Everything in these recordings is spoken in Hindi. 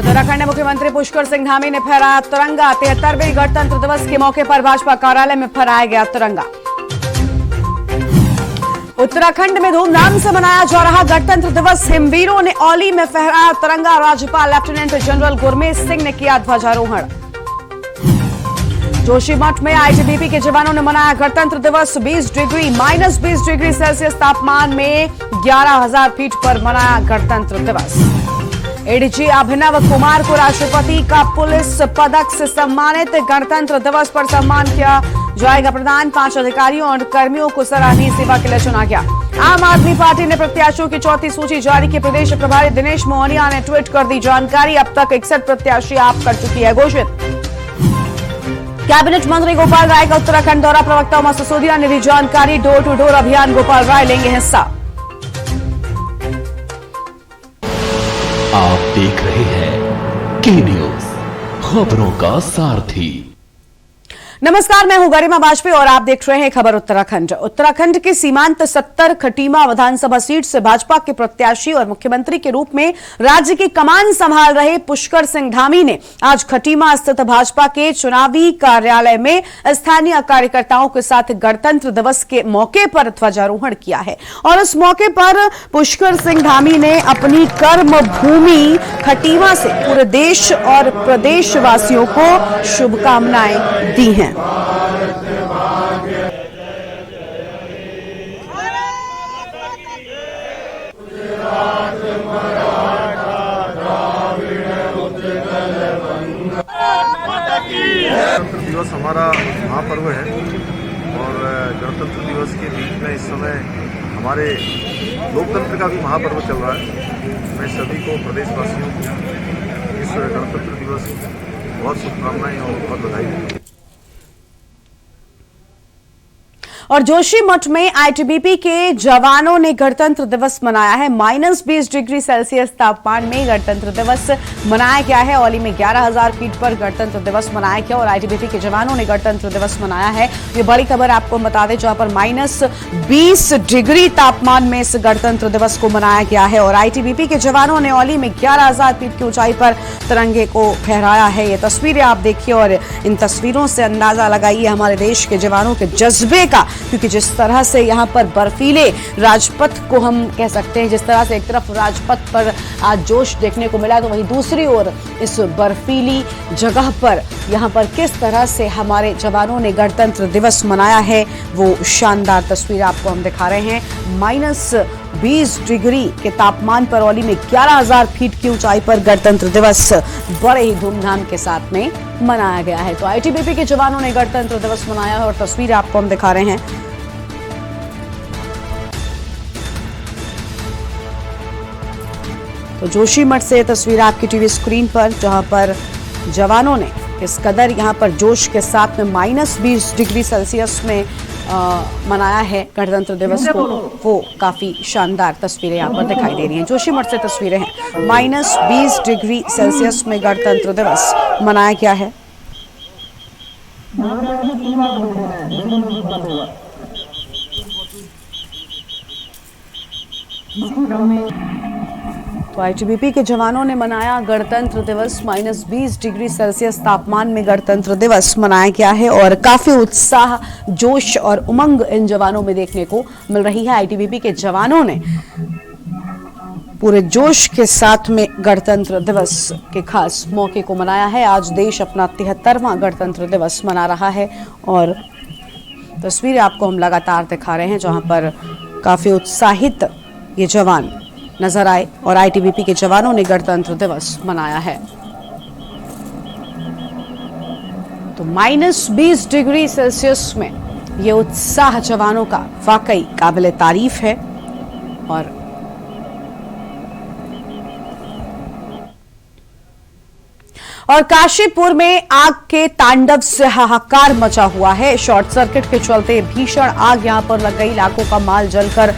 उत्तराखंड में मुख्यमंत्री पुष्कर सिंह धामी ने फहराया तिरंगा। 73वें गणतंत्र दिवस के मौके पर भाजपा कार्यालय में फहराया गया तिरंगा। उत्तराखंड में धूमधाम से मनाया जा रहा गणतंत्र दिवस। हिमवीरों ने औली में फहराया तिरंगा। राज्यपाल लेफ्टिनेंट जनरल गुरमीत सिंह ने किया ध्वजारोहण। जोशीमठ में आईटीबीपी के जवानों ने मनाया गणतंत्र दिवस। -20 डिग्री सेल्सियस तापमान में 11,000 फीट पर मनाया गणतंत्र दिवस। एडीजी अभिनव कुमार को राष्ट्रपति का पुलिस पदक से सम्मानित। गणतंत्र दिवस पर सम्मान किया जाएगा प्रदान। 5 अधिकारियों और कर्मियों को सराहनीय सेवा के लिए चुना गया। आम आदमी पार्टी ने प्रत्याशियों की चौथी सूची जारी की। प्रदेश प्रभारी दिनेश मोहनिया ने ट्वीट कर दी जानकारी। अब तक 61 प्रत्याशी आप कर चुकी है घोषित। कैबिनेट मंत्री गोपाल राय का उत्तराखंड दौरा। प्रवक्ता उमा सिसोदिया ने दी जानकारी। डोर टू डोर अभियान गोपाल राय लेंगे हिस्सा। आप देख रहे हैं के न्यूज, खबरों का सारथी। नमस्कार, मैं हूं गरिमा वाजपेयी और आप देख रहे हैं खबर उत्तराखंड। उत्तराखंड के सीमांत 70 खटीमा विधानसभा सीट से भाजपा के प्रत्याशी और मुख्यमंत्री के रूप में राज्य की कमान संभाल रहे पुष्कर सिंह धामी ने आज खटीमा स्थित भाजपा के चुनावी कार्यालय में स्थानीय कार्यकर्ताओं के साथ गणतंत्र दिवस के मौके पर ध्वजारोहण किया है। और इस मौके पर पुष्कर सिंह धामी ने अपनी कर्म भूमि खटीमा से पूरे देश और प्रदेशवासियों को शुभकामनाएं दी हैं। गणतंत्र दिवस हमारा महापर्व है और गणतंत्र दिवस के बीच में इस समय हमारे लोकतंत्र का भी महापर्व चल रहा है। मैं सभी को, प्रदेशवासियों को इस गणतंत्र दिवस की बहुत शुभकामनाएं और बहुत बधाई देता हूं। और जोशीमठ में आईटीबीपी के जवानों ने गणतंत्र दिवस मनाया है। -20 डिग्री सेल्सियस तापमान में गणतंत्र दिवस मनाया गया है। औली में 11,000 फीट पर गणतंत्र दिवस मनाया गया और आईटीबीपी के जवानों ने गणतंत्र दिवस मनाया है। ये बड़ी खबर आपको बता दें, जहां पर -20 डिग्री तापमान में इस गणतंत्र दिवस को मनाया गया है। और आईटीबीपी के जवानों ने औली में 11,000 फीट की ऊंचाई पर तिरंगे को फहराया है। ये तस्वीरें आप देखिए और इन तस्वीरों से अंदाजा लगाइए हमारे देश के जवानों के जज्बे का, क्योंकि जिस तरह से यहाँ पर बर्फीले राजपथ को हम कह सकते हैं, जिस तरह से एक तरफ राजपथ पर आज जोश देखने को मिला, तो वहीं दूसरी ओर इस बर्फीली जगह पर यहाँ पर किस तरह से हमारे जवानों ने गणतंत्र दिवस मनाया है, वो शानदार तस्वीर आपको हम दिखा रहे हैं। -20 डिग्री के तापमान पर औली में 11,000 फीट की ऊंचाई पर गणतंत्र दिवस बड़े ही धूमधाम के साथ में मनाया गया है। तो आईटीबीपी के जवानों ने गणतंत्र दिवस मनाया है और तस्वीर आपको हम दिखा रहे हैं। तो जोशीमठ से तस्वीर आपकी टीवी स्क्रीन पर, जहां पर जवानों ने इस कदर यहां पर जोश के साथ में -20 डिग्री सेल्सियस में मनाया है गणतंत्र दिवस को, वो काफी शानदार तस्वीरें यहाँ पर दिखाई दे रही हैं। जोशीमठ से तस्वीरें हैं। -20 डिग्री सेल्सियस में गणतंत्र दिवस मनाया गया है। तो आईटीबीपी के जवानों ने मनाया गणतंत्र दिवस। -20 डिग्री सेल्सियस तापमान में गणतंत्र दिवस मनाया गया है और काफी उत्साह, जोश और उमंग इन जवानों में देखने को मिल रही है। आईटीबीपी के जवानों ने पूरे जोश के साथ में गणतंत्र दिवस के खास मौके को मनाया है। आज देश अपना 73वां गणतंत्र दिवस मना रहा है और तस्वीरें आपको हम लगातार दिखा रहे हैं, जहां पर काफी उत्साहित ये जवान नजर आए और आईटीबीपी के जवानों ने गणतंत्र दिवस मनाया है। तो -20 डिग्री सेल्सियस में ये उत्साह जवानों का वाकई काबिले तारीफ है। और काशीपुर में आग के तांडव से हाहाकार मचा हुआ है। शॉर्ट सर्किट के चलते भीषण आग यहां पर लग गई। लाखों का माल जलकर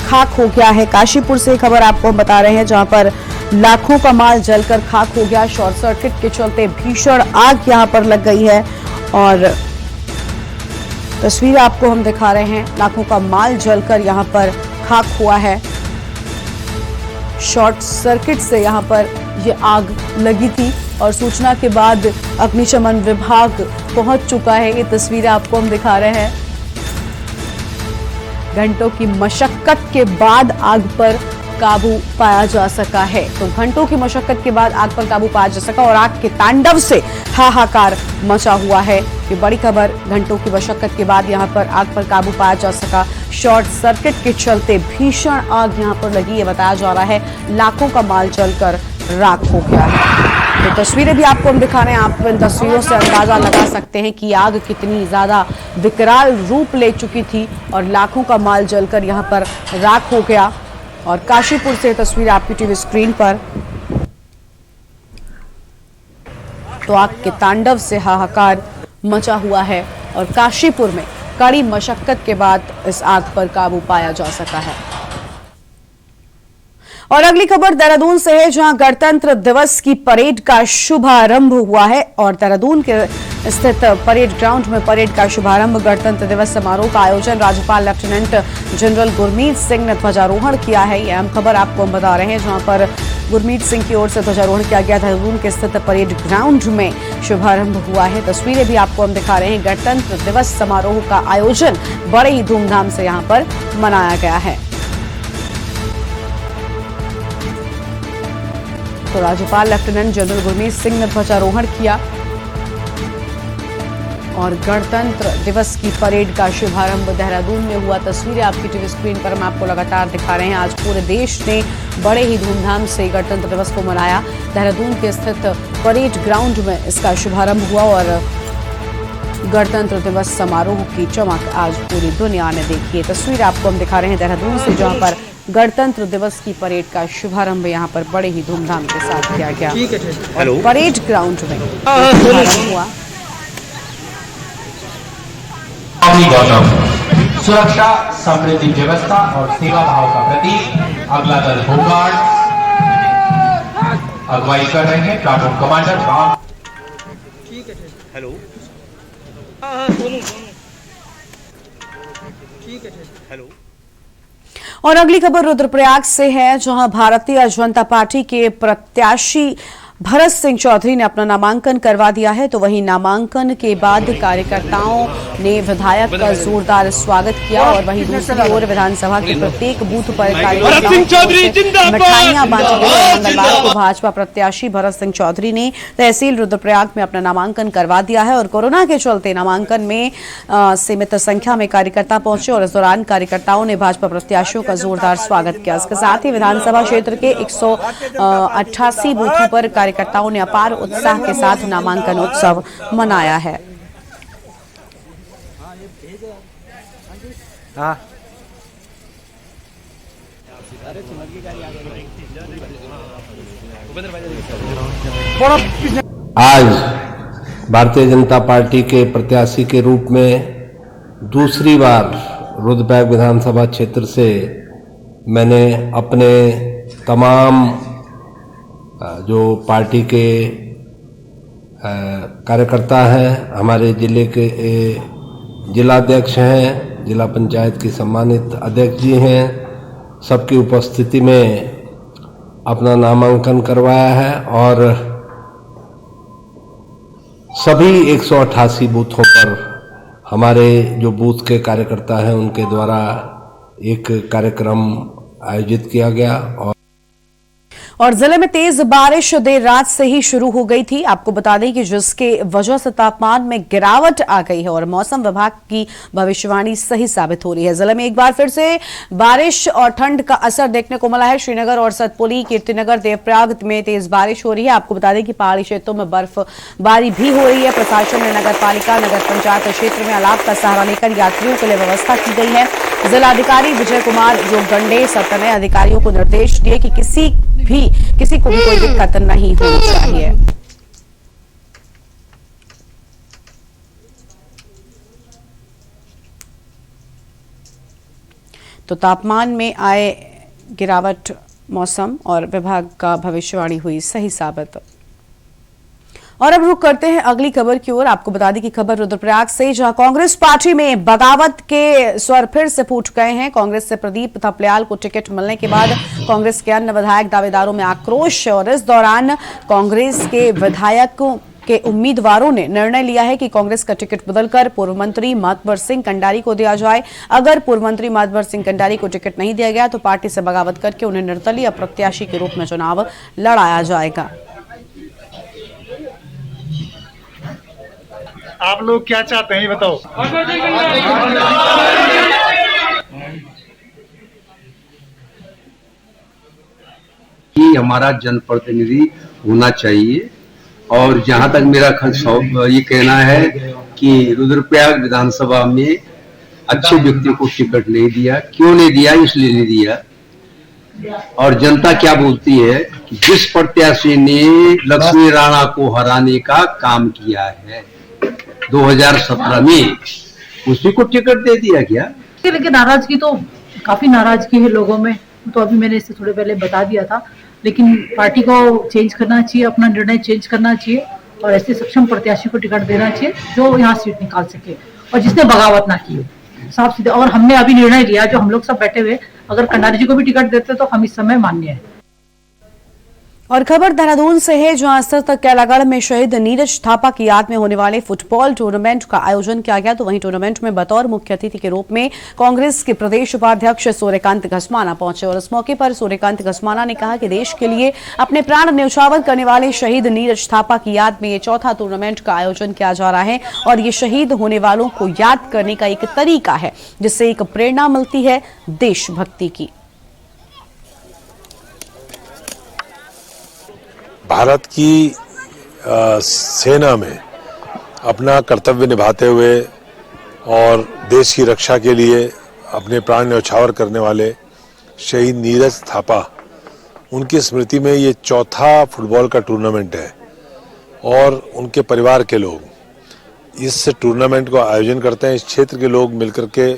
खाक हो गया है। काशीपुर से खबर आपको बता रहे हैं, जहां पर लाखों का माल जलकर खाक हो गया। शॉर्ट सर्किट के चलते भीषण आग यहां पर लग गई है और तस्वीर आपको हम दिखा रहे हैं। लाखों का माल जलकर यहां पर खाक हुआ है। शॉर्ट सर्किट से यहां पर ये आग लगी थी और सूचना के बाद अग्निशमन विभाग पहुंच चुका है। ये तस्वीरें आपको हम दिखा रहे हैं। घंटों की मशक्कत के बाद आग पर काबू पाया जा सका है। तो घंटों की मशक्कत के बाद आग पर काबू पाया जा सका और आग के तांडव से हाहाकार मचा हुआ है। ये बड़ी खबर, घंटों की मशक्कत के बाद यहां पर आग पर काबू पाया जा सका। शॉर्ट सर्किट के चलते भीषण आग यहां पर लगी, ये बताया जा रहा है। लाखों का माल जलकर राख हो गया है। तो तस्वीरें भी आपको हम दिखा रहे हैं। आप इन तस्वीरों से अंदाजा लगा सकते हैं कि आग कितनी ज्यादा विकराल रूप ले चुकी थी और लाखों का माल जलकर यहां पर राख हो गया। और काशीपुर से तस्वीर आपकी टीवी स्क्रीन पर। तो आग के तांडव से हाहाकार मचा हुआ है और काशीपुर में कड़ी मशक्कत के बाद इस आग पर काबू पाया जा सका है। और अगली खबर देहरादून से है, जहां गणतंत्र दिवस की परेड का शुभारंभ हुआ है। और देहरादून के स्थित परेड ग्राउंड में परेड का शुभारंभ, गणतंत्र दिवस समारोह का आयोजन राज्यपाल लेफ्टिनेंट जनरल गुरमीत सिंह ने ध्वजारोहण किया है। यह अहम खबर आपको हम बता रहे हैं, जहां पर गुरमीत सिंह की ओर से ध्वजारोहण किया गया। देहरादून के स्थित परेड ग्राउंड में शुभारंभ हुआ है। तस्वीरें भी आपको हम दिखा रहे हैं। गणतंत्र दिवस समारोह का आयोजन बड़े ही धूमधाम से यहां पर मनाया गया है। तो राज्यपाल लेफ्टिनेंट जनरल गुरमीत सिंह ने ध्वजारोहण किया और गणतंत्र दिवस की परेड का शुभारंभ देहरादून में हुआ। तस्वीरें आपकी टीवी स्क्रीन पर हम आपको लगातार दिखा रहे हैं। आज पूरे देश ने बड़े ही धूमधाम से गणतंत्र दिवस को मनाया। देहरादून के स्थित परेड ग्राउंड में इसका शुभारंभ हुआ और गणतंत्र दिवस समारोह की चमक आज पूरी दुनिया ने देखी है। तस्वीर आपको हम दिखा रहे हैं देहरादून से, जहां पर गणतंत्र दिवस की परेड का शुभारंभ यहां पर बड़े ही धूमधाम के साथ किया गया। और परेड ग्राउंड में शुभारंभ हुआ। गौतम, सुरक्षा, समृद्धि, व्यवस्था और सेवा भाव का प्रतीक। अगला दल होमगार्ड अगुवाई कर रहे हैं platoon commander Ram. Hello hello. और अगली खबर रुद्रप्रयाग से है, जहां भारतीय जनता पार्टी के प्रत्याशी भरत सिंह चौधरी ने अपना नामांकन करवा दिया है। तो वहीं नामांकन के बाद कार्यकर्ताओं ने विधायक का जोरदार स्वागत किया और वहीं दूसरी ओर विधानसभा के प्रत्येक बूथ पर कार्यकर्ताओं मिठाइयां बांटी गई। मंगलवार को भाजपा प्रत्याशी भरत सिंह चौधरी ने तहसील रुद्रप्रयाग में अपना नामांकन करवा दिया है और कोरोना के चलते नामांकन में सीमित संख्या में कार्यकर्ता पहुंचे और इस दौरान कार्यकर्ताओं ने भाजपा प्रत्याशियों का जोरदार स्वागत किया। इसके साथ ही विधानसभा क्षेत्र के 188 बूथों पर कार्यकर्ताओं ने अपार उत्साह के साथ नामांकन उत्सव मनाया है। आज भारतीय जनता पार्टी के प्रत्याशी के रूप में दूसरी बार रुद्रप्रयाग विधानसभा क्षेत्र से मैंने अपने तमाम जो पार्टी के कार्यकर्ता हैं, हमारे जिले के जिलाध्यक्ष हैं, जिला पंचायत की सम्मानित अध्यक्ष जी हैं, सबकी उपस्थिति में अपना नामांकन करवाया है और सभी 188 बूथों पर हमारे जो बूथ के कार्यकर्ता हैं उनके द्वारा एक कार्यक्रम आयोजित किया गया। और जिले में तेज बारिश देर रात से ही शुरू हो गई थी। आपको बता दें कि जिसके वजह से तापमान में गिरावट आ गई है और मौसम विभाग की भविष्यवाणी सही साबित हो रही है। जिले में एक बार फिर से बारिश और ठंड का असर देखने को मिला है। श्रीनगर और सतपुली, कीर्तिनगर, देवप्रयाग में तेज बारिश हो रही है। आपको बता दें कि पहाड़ी क्षेत्रों में बर्फबारी भी हो रही है। प्रशासन ने नगर पालिका, नगर पंचायत क्षेत्र में अलाव का सहारा लेकर यात्रियों के लिए व्यवस्था की गई है। जिलाधिकारी विजय कुमार जोगदंडे सत्ता ने अधिकारियों को निर्देश दिए कि किसी को भी कोई दिक्कत नहीं होनी चाहिए। तो तापमान में आए गिरावट, मौसम और विभाग का भविष्यवाणी हुई सही साबित। और अब रुक करते हैं अगली खबर की ओर। आपको बता दें कि खबर रुद्रप्रयाग से, जहां कांग्रेस पार्टी में बगावत के स्वर फिर से फूट गए हैं। कांग्रेस से प्रदीप थपलियाल को टिकट मिलने के बाद कांग्रेस के अन्य विधायक दावेदारों में आक्रोश, और इस दौरान कांग्रेस के विधायकों के उम्मीदवारों ने निर्णय लिया है कि कांग्रेस का टिकट बदलकर पूर्व मंत्री मातबर सिंह कंडारी को दिया जाए। अगर पूर्व मंत्री मातबर सिंह कंडारी को टिकट नहीं दिया गया तो पार्टी से बगावत करके उन्हें निर्दलीय प्रत्याशी के रूप में चुनाव लड़ाया जाएगा। आप लोग क्या चाहते हैं ये बताओ। कि हमारा जनप्रतिनिधि होना चाहिए, और जहां तक मेरा ये कहना है कि रुद्रप्रयाग विधानसभा में अच्छे व्यक्ति को टिकट नहीं दिया। क्यों नहीं दिया? इसलिए नहीं दिया, और जनता क्या बोलती है कि जिस प्रत्याशी ने लक्ष्मी राणा को हराने का काम किया है 2017 में, उसी को टिकट दे दिया क्या? लेकिन नाराजगी तो काफी नाराजगी है लोगों में, तो अभी मैंने इससे थोड़े पहले बता दिया था। लेकिन पार्टी को चेंज करना चाहिए, अपना निर्णय चेंज करना चाहिए, और ऐसे सक्षम प्रत्याशी को टिकट देना चाहिए जो यहाँ सीट निकाल सके और जिसने बगावत ना की हो, साफ सीधे। और हमने अभी निर्णय लिया, जो हम लोग सब बैठे हुए, अगर कंडारी जी को भी टिकट देते तो हम इस समय मान्य है। और खबर देहरादून से है, जहां स्थित कैलागढ़ में शहीद नीरज थापा की याद में होने वाले फुटबॉल टूर्नामेंट का आयोजन किया गया। तो वहीं टूर्नामेंट में बतौर मुख्य अतिथि के रूप में कांग्रेस के प्रदेश उपाध्यक्ष सूर्यकांत घसमाना पहुंचे, और इस मौके पर सूर्यकांत घसमाना ने कहा कि देश के लिए अपने प्राण न्यौछावर करने वाले शहीद नीरज थापा की याद में ये चौथा टूर्नामेंट का आयोजन किया जा रहा है, और ये शहीद होने वालों को याद करने का एक तरीका है जिससे एक प्रेरणा मिलती है देशभक्ति की। भारत की सेना में अपना कर्तव्य निभाते हुए और देश की रक्षा के लिए अपने प्राण न्यौछावर करने वाले शहीद नीरज थापा, उनकी स्मृति में ये चौथा फुटबॉल का टूर्नामेंट है, और उनके परिवार के लोग इस टूर्नामेंट को आयोजन करते हैं। इस क्षेत्र के लोग मिलकर के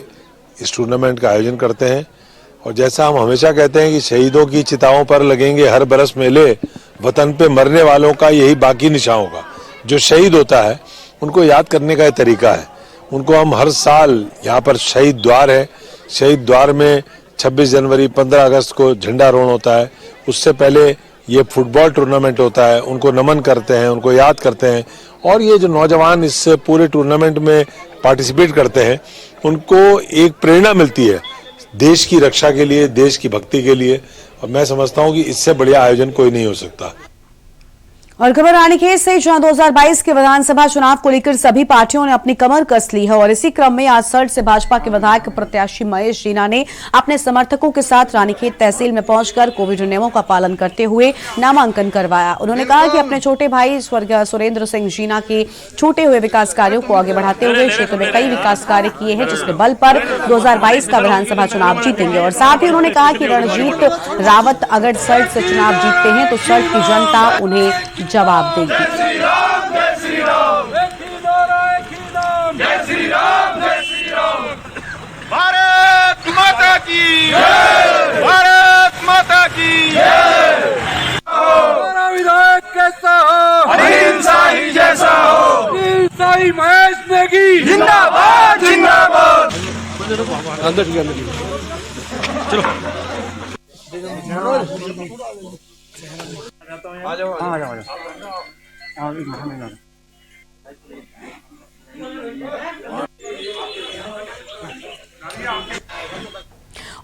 इस टूर्नामेंट का आयोजन करते हैं, और जैसा हम हमेशा कहते हैं कि शहीदों की चिताओं पर लगेंगे हर बरस मेले, वतन पे मरने वालों का यही बाकी निशान होगा। जो शहीद होता है उनको याद करने का ये तरीका है। उनको हम हर साल, यहाँ पर शहीद द्वार है, शहीद द्वार में 26 जनवरी 15 अगस्त को झंडारोहण होता है, उससे पहले ये फुटबॉल टूर्नामेंट होता है। उनको नमन करते हैं, उनको याद करते हैं, और ये जो नौजवान इस पूरे टूर्नामेंट में पार्टिसिपेट करते हैं उनको एक प्रेरणा मिलती है देश की रक्षा के लिए, देश की भक्ति के लिए, और मैं समझता हूं कि इससे बढ़िया आयोजन कोई नहीं हो सकता। और खबर रानीखेत से, जहां 2022 के विधानसभा चुनाव को लेकर सभी पार्टियों ने अपनी कमर कस ली है, और इसी क्रम में आज सल्ट से भाजपा के विधायक प्रत्याशी महेश जीना ने अपने समर्थकों के साथ रानीखेत तहसील में पहुंचकर कोविड नियमों का पालन करते हुए नामांकन करवाया। उन्होंने कहा कि अपने छोटे भाई स्वर्गीय सुरेंद्र सिंह जीना के छूटे हुए विकास कार्यों को आगे बढ़ाते हुए क्षेत्र में कई विकास कार्य किए हैं, जिसके बल पर 2022 का विधानसभा चुनाव जीतेंगे। और साथ ही उन्होंने कहा कि रणजीत रावत अगर सल्ट से चुनाव जीतते हैं तो सल्ट की जनता उन्हें जवाब देगी। भारत माता की जय, भारत माता की जय। हमारा विधायक कैसा हो, अहिंसा ही जैसा हो, अहिंसा ही महेश नेगी जिंदाबाद जिंदाबाद। चलो आ जाओ आ जाओ।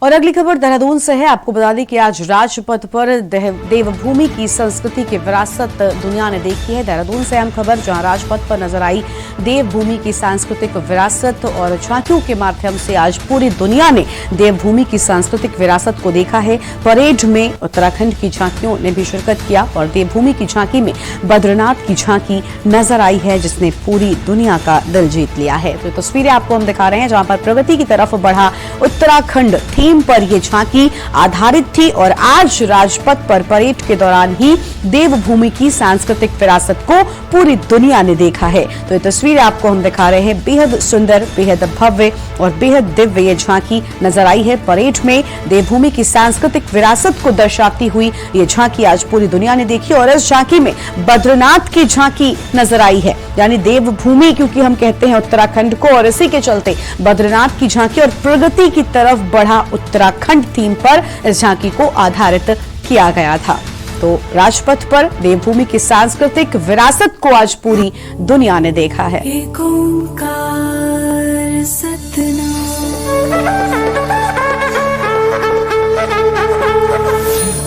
और अगली खबर देहरादून से है। आपको बता दें कि आज राजपथ पर देवभूमि की संस्कृति की विरासत दुनिया ने देखी है। देहरादून से अहम खबर, जहां राजपथ पर नजर आई देवभूमि की सांस्कृतिक विरासत, और झांकियों के माध्यम से आज पूरी दुनिया ने देवभूमि की सांस्कृतिक विरासत को देखा है। परेड में उत्तराखंड की झांकियों ने भी शिरकत किया, और देवभूमि की झांकी में बद्रीनाथ की झांकी नजर आई है, जिसने पूरी दुनिया का दिल जीत लिया है। तो तस्वीरें आपको हम दिखा रहे हैं, जहां पर प्रगति की तरफ बढ़ा उत्तराखंड थीम थीम पर यह झांकी आधारित थी और आज राजपथ पर परेड के दौरान ही देवभूमि की सांस्कृतिक विरासत को पूरी दुनिया ने देखा है। तो ये तस्वीर आपको हम दिखा रहे हैं। बेहद सुंदर, बेहद भव्य और बेहद दिव्य ये झांकी नजर आई है। परेड में देवभूमि की सांस्कृतिक विरासत को दर्शाती हुई ये झांकी आज पूरी दुनिया ने देखी और इस झांकी में बद्रीनाथ की झांकी नजर आई है, यानी देवभूमि क्योंकि हम कहते हैं उत्तराखंड को, और इसी के चलते बद्रीनाथ की झांकी और प्रगति की तरफ बढ़ा उत्तराखंड थीम पर इस झांकी को आधारित किया गया था। तो राजपथ पर देवभूमि की सांस्कृतिक विरासत को आज पूरी दुनिया ने देखा है। एक ओंकार सतनाम,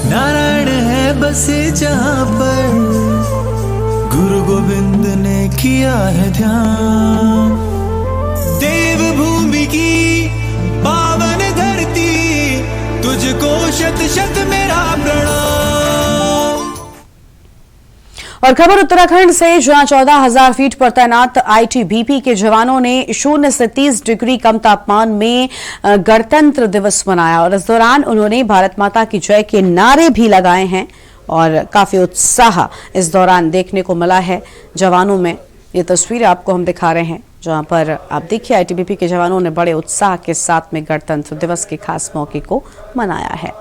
नारायण है बसे जहां पर गुरु गोविंद ने किया है ध्यान, देवभूमि की पावन धरती तुझको शत शत मेरा प्रणाम। और खबर उत्तराखंड से, जहां 14,000 फीट पर तैनात आईटीबीपी के जवानों ने 0 से 30 डिग्री कम तापमान में गणतंत्र दिवस मनाया और इस दौरान उन्होंने भारत माता की जय के नारे भी लगाए हैं और काफी उत्साह इस दौरान देखने को मिला है जवानों में। ये तस्वीर आपको हम दिखा रहे हैं जहां पर आप देखिए आईटीबीपी के जवानों ने बड़े उत्साह के साथ में गणतंत्र दिवस के खास मौके को मनाया है।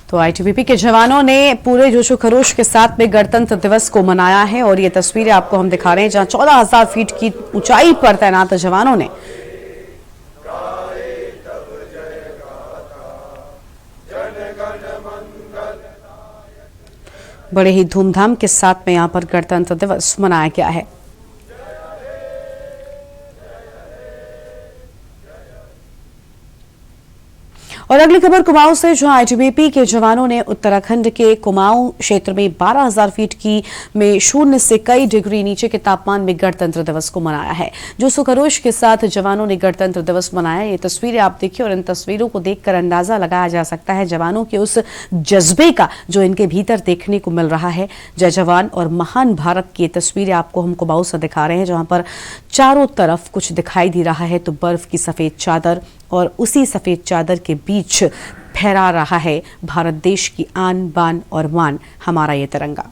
तो आईटीबीपी के जवानों ने पूरे जोशो खरोश के साथ में गणतंत्र दिवस को मनाया है और ये तस्वीरें आपको हम दिखा रहे हैं जहां 14,000 फीट की ऊंचाई पर तैनात जवानों ने बड़े ही धूमधाम के साथ में यहां पर गणतंत्र दिवस मनाया गया है। और अगली खबर कुमाऊं से, जहां आईटीबीपी के जवानों ने उत्तराखंड के कुमाऊं क्षेत्र में 12,000 फीट की में 0 से कई डिग्री नीचे के तापमान में गणतंत्र दिवस को मनाया है। जोशो खरोश के साथ जवानों ने गणतंत्र दिवस मनाया। ये तस्वीरें आप देखिए और इन तस्वीरों को देखकर अंदाजा लगाया जा सकता है जवानों के उस जज्बे का जो इनके भीतर देखने को मिल रहा है। जय जवान और महान भारत की तस्वीरें आपको हम कुमाऊं से दिखा रहे हैं जहां पर चारों तरफ कुछ दिखाई दे रहा है तो बर्फ की सफेद चादर और उसी सफेद चादर के बीच फहरा रहा है भारत देश की आन बान और मान, हमारा ये तिरंगा।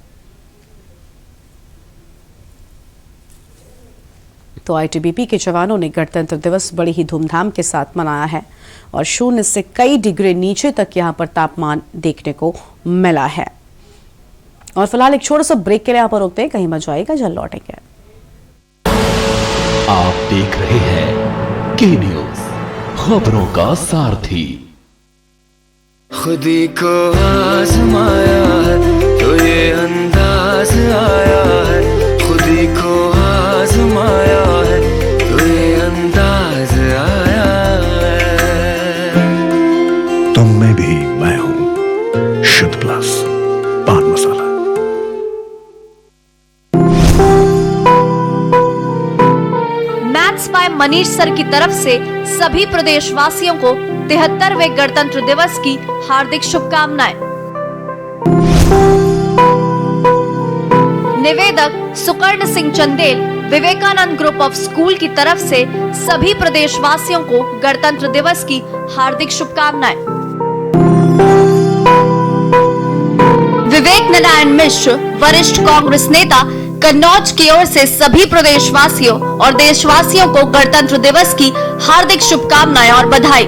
तो आईटीबीपी के जवानों ने गणतंत्र दिवस बड़ी ही धूमधाम के साथ मनाया है और 0 से कई डिग्री नीचे तक यहां पर तापमान देखने को मिला है। और फिलहाल एक छोटा सा ब्रेक के लिए यहां पर रुकते हैं, कहीं मत जाइएगा, जल्द लौटेंगे। आप देख रहे हैं के न्यूज, खबरों का सारथी। खुदी को आजमाया है तो ये अंदाज आया है, खुदी को आजमाया है तो ये अंदाज आया है। तुम में भी मैं हूं, शुद्ध प्लस पान मसाला। मैथ्स बाय मनीष सर की तरफ से सभी प्रदेशवासियों को 73वें गणतंत्र दिवस की हार्दिक शुभकामनाएं। निवेदक Sukarn Singh Chandel, Vivekanand group of school की तरफ से सभी प्रदेशवासियों को गणतंत्र दिवस की हार्दिक शुभकामनाएं। विवेक नारायण मिश्र, वरिष्ठ कांग्रेस नेता, कन्नौज की ओर से सभी प्रदेशवासियों और देशवासियों को गणतंत्र दिवस की हार्दिक शुभकामनाएं और बधाई।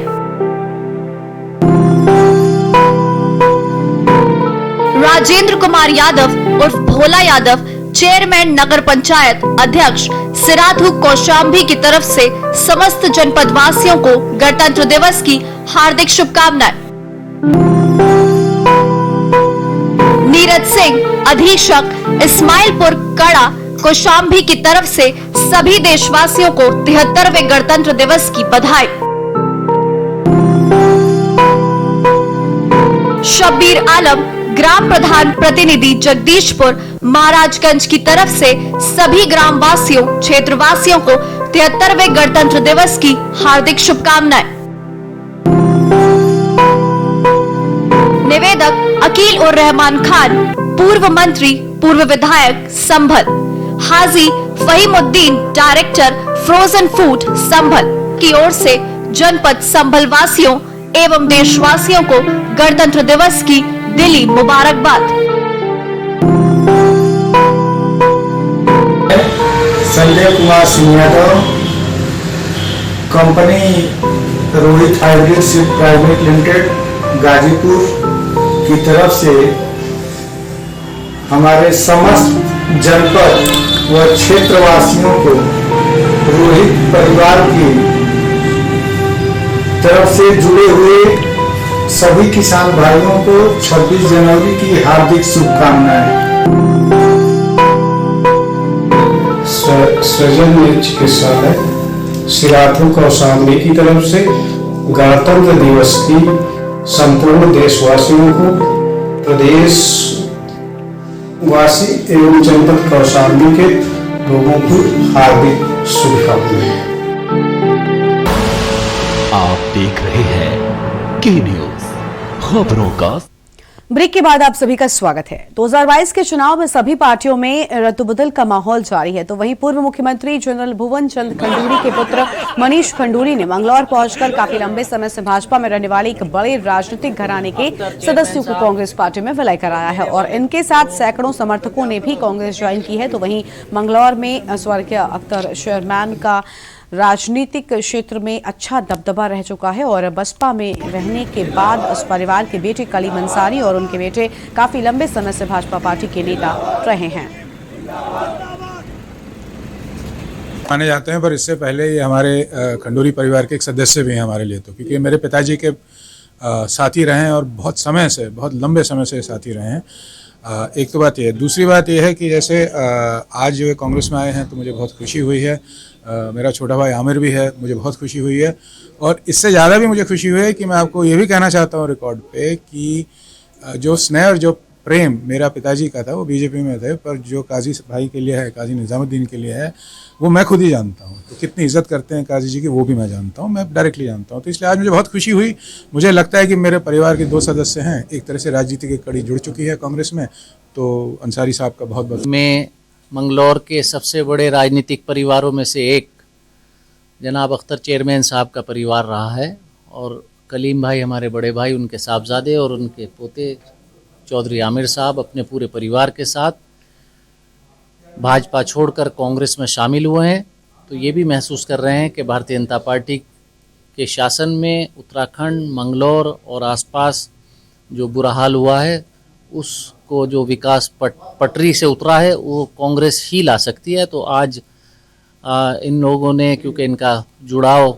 राजेंद्र कुमार यादव उर्फ भोला यादव, चेयरमैन नगर पंचायत अध्यक्ष सिराधु कौशाम्बी की तरफ से समस्त जनपद वासियों को गणतंत्र दिवस की हार्दिक शुभकामनाएं। नीरज सिंह, अधीक्षक इस्माइलपुर कड़ा, कौशाम्बी की तरफ से सभी देशवासियों को 73वें गणतंत्र दिवस की बधाई। शब्बीर आलम, ग्राम प्रधान प्रतिनिधि जगदीशपुर, महाराजगंज की तरफ से सभी ग्राम वासियों, क्षेत्रवासियों को 73वें गणतंत्र दिवस की हार्दिक शुभकामनाएं। निवेदक अकील उर रहमान खान, पूर्व मंत्री, पूर्व विधायक संभल। हाजी फहीमुद्दीन, डायरेक्टर फ्रोजन फूड संभल की ओर से जनपद संभल वासियों एवं देशवासियों को गणतंत्र दिवस की दिली मुबारकबाद। Sanjay Kumar Singh Yadav, company Rohit hybrid seed private limited Ghazipur की तरफ से हमारे समस्त जनपद व क्षेत्रवासियों को रोहित परिवार की तरफ से जुड़े हुए सभी किसान भाइयों को 26 जनवरी की हार्दिक शुभकामनाएं। सृजन चिकित्सालय सिराथू कौशाम्बी की तरफ से गणतंत्र दिवस की संपूर्ण देशवासियों को, प्रदेश वासी एवं जनपद कौशाम्बी के लोगों को हार्दिक शुभकामनाएं। आप देख रहे हैं के न्यूज, खबरों का। ब्रेक के बाद आप सभी का स्वागत है। 2022 के चुनाव में सभी पार्टियों में रद्दबदल का माहौल जारी है, तो वहीं पूर्व मुख्यमंत्री जनरल भुवन चंद खंडूरी के पुत्र मनीष खंडूरी ने मंगलौर पहुंचकर काफी लंबे समय से भाजपा में रहने वाले एक बड़े राजनीतिक घराने के सदस्यों को कांग्रेस पार्टी में विलय कराया है और इनके साथ सैकड़ों समर्थकों ने भी कांग्रेस ज्वाइन की है। तो वहीं मंगलौर में स्वर्गीय अख्तर चेयरमैन का राजनीतिक क्षेत्र में अच्छा दबदबा रह चुका है और बसपा में रहने के बाद उस परिवार के बेटे कलीम अंसारी और उनके बेटे काफी लंबे समय से भाजपा पार्टी के नेता रहे हैं। माने जाते हैं, पर इससे पहले ये हमारे खंडूरी परिवार के एक सदस्य भी हैं हमारे लिए, तो क्योंकि मेरे पिताजी के साथी रहे हैं और बहुत समय से, बहुत लंबे समय से साथी रहे हैं। एक तो बात ये है। दूसरी बात ये है कि जैसे आज जो कांग्रेस में आए हैं तो मुझे बहुत खुशी हुई है। मेरा छोटा भाई आमिर भी है, मुझे बहुत खुशी हुई है और इससे ज़्यादा भी मुझे खुशी हुई है कि मैं आपको ये भी कहना चाहता हूँ रिकॉर्ड पे कि जो स्नेह और जो प्रेम मेरा पिताजी का था वो बीजेपी में थे, पर जो काजी भाई के लिए है, काजी निज़ामुद्दीन के लिए है, वो मैं खुद ही जानता हूँ। तो कितनी इज्जत करते हैं काजी जी की वो भी मैं जानता हूँ, मैं डायरेक्टली जानता हूँ। तो इसलिए आज मुझे बहुत खुशी हुई। मुझे लगता है कि मेरे परिवार के 2 सदस्य हैं, एक तरह से राजनीति की कड़ी जुड़ चुकी है कांग्रेस में। तो अंसारी साहब का बहुत बहुत मैं मंगलौर के सबसे बड़े राजनीतिक परिवारों में से एक जनाब अख्तर चेयरमैन साहब का परिवार रहा है और कलीम भाई हमारे बड़े भाई, उनके साहबजादे और उनके पोते चौधरी आमिर साहब अपने पूरे परिवार के साथ भाजपा छोड़कर कांग्रेस में शामिल हुए हैं। तो ये भी महसूस कर रहे हैं कि भारतीय जनता पार्टी के शासन में उत्तराखंड, मंगलौर और आसपास जो बुरा हाल हुआ है उसको जो विकास पटरी से उतरा है वो कांग्रेस ही ला सकती है। तो आज इन लोगों ने, क्योंकि इनका जुड़ाव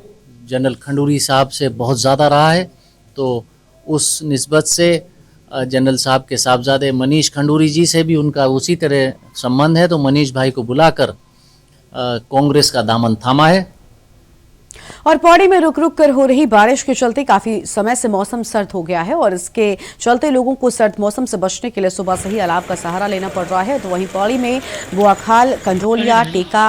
जनरल खंडूरी साहब से बहुत ज़्यादा रहा है, तो उस निस्बत से जनरल साहब के साहबजादे मनीष खंडूरी जी से भी उनका उसी तरह संबंध है। तो मनीष भाई को बुलाकर कांग्रेस का दामन थामा है। और पौड़ी में रुक रुक कर हो रही बारिश के चलते काफी समय से मौसम सर्द हो गया है और इसके चलते लोगों को सर्द मौसम से बचने के लिए सुबह से ही अलाव का सहारा लेना पड़ रहा है। तो वहीं पौड़ी में बुआखाल, कंडोलिया, टेका,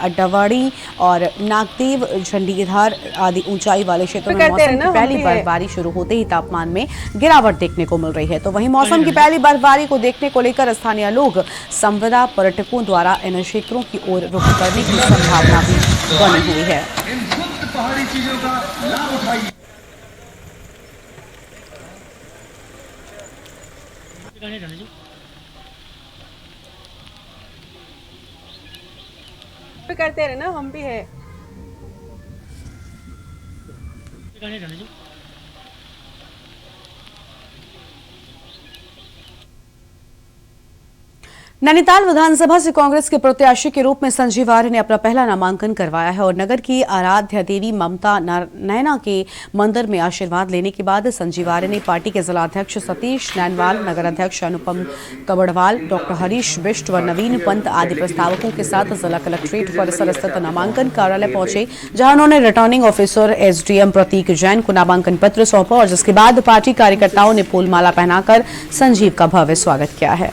अड्डावाड़ी और नागदेव, झंडीधार आदि ऊंचाई वाले क्षेत्रों में मौसम की पहली बर्फबारी शुरू होते ही तापमान में गिरावट देखने को मिल रही है। तो वहीं मौसम की पहली बर्फबारी को देखने को लेकर स्थानीय लोग संविदा पर्यटकों द्वारा इन क्षेत्रों की ओर रुख करने की संभावना भी बनी हुई है। पहाड़ी चीजों का लाभ उठाइए। करते रहे ना, हम भी है। नैनीताल विधानसभा से कांग्रेस के प्रत्याशी के रूप में संजीव आर्य ने अपना पहला नामांकन करवाया है और नगर की आराध्य देवी ममता नैना के मंदिर में आशीर्वाद लेने के बाद संजीव आर्य ने पार्टी के जिलाध्यक्ष सतीश नैनवाल, नगर अध्यक्ष अनुपम कबड़वाल, डॉक्टर हरीश बिष्ट व नवीन पंत आदि प्रस्तावकों के साथ जिला कलेक्ट्रेट परिसर स्थित नामांकन कार्यालय पहुंचे, जहां उन्होंने रिटर्निंग ऑफिसर एसडीएम प्रतीक जैन को नामांकन पत्र सौंपा और जिसके बाद पार्टी कार्यकर्ताओं ने फूलमाला पहनाकर संजीव का भव्य स्वागत किया है।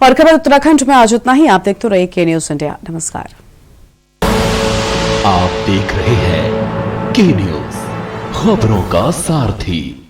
और खबर उत्तराखंड में आज इतना ही। आप देखते रहिए के न्यूज इंडिया। नमस्कार। आप देख रहे हैं के न्यूज, खबरों का सारथी।